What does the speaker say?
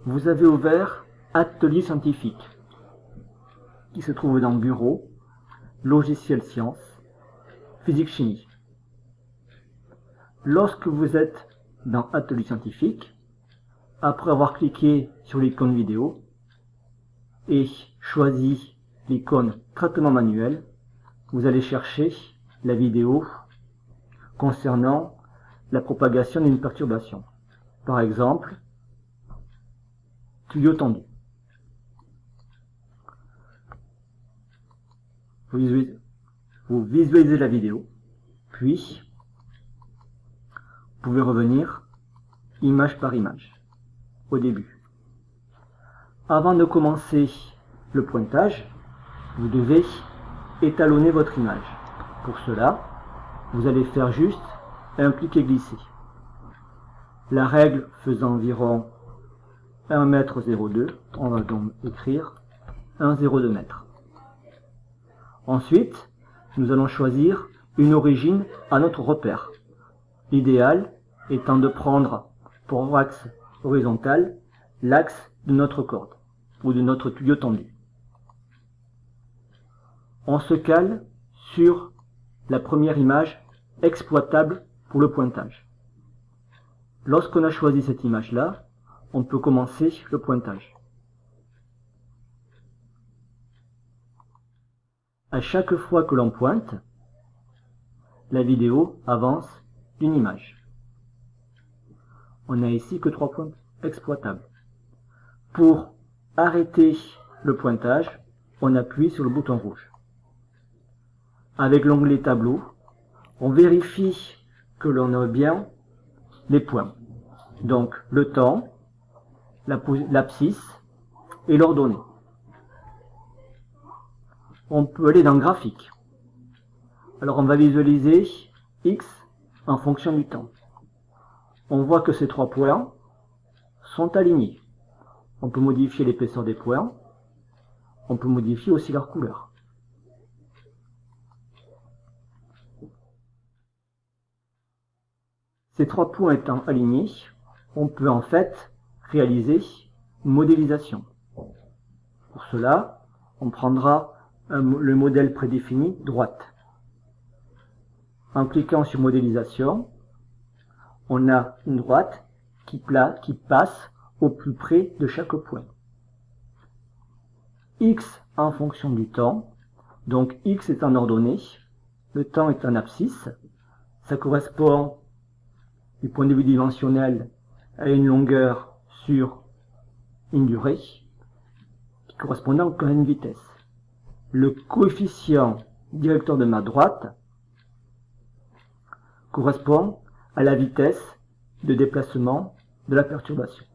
vous avez ouvert Atelier scientifique, qui se trouve dans Bureau, Logiciel sciences, Physique chimie. Lorsque vous êtes dans Atelier scientifique, après avoir cliqué sur l'icône vidéo et choisi l'icône traitement manuel, vous allez chercher la vidéo concernant la propagation d'une perturbation. Par exemple, tuyau tendu. Vous visualisez la vidéo, puis vous pouvez revenir image par image au début. Avant de commencer le pointage, vous devez étalonner votre image. Pour cela, vous allez faire juste un cliquer-glisser. La règle faisant environ 1,02 m, on va donc écrire 1,02 m. Ensuite, nous allons choisir une origine à notre repère. L'idéal étant de prendre pour axe horizontal l'axe de notre corde ou de notre tuyau tendu. On se cale sur la première image exploitable pour le pointage. Lorsqu'on a choisi cette image-là, on peut commencer le pointage. À chaque fois que l'on pointe, la vidéo avance d'une image. On n'a ici que 3 points exploitables. Pour arrêter le pointage, on appuie sur le bouton rouge. Avec l'onglet tableau, on vérifie que l'on a bien les points. Donc le temps, l'abscisse et l'ordonnée. On peut aller dans graphique. Alors on va visualiser X en fonction du temps. On voit que ces 3 points sont alignés. On peut modifier l'épaisseur des points. On peut modifier aussi leur couleur. Ces 3 points étant alignés, on peut en fait réaliser une modélisation. Pour cela, on prendra le modèle prédéfini droite. En cliquant sur modélisation, on a une droite qui passe au plus près de chaque point. X en fonction du temps, donc X est en ordonnée, le temps est en abscisse, ça correspond du point de vue dimensionnel à une longueur sur une durée, qui correspondant à une vitesse. Le coefficient directeur de ma droite correspond à la vitesse de déplacement de la perturbation.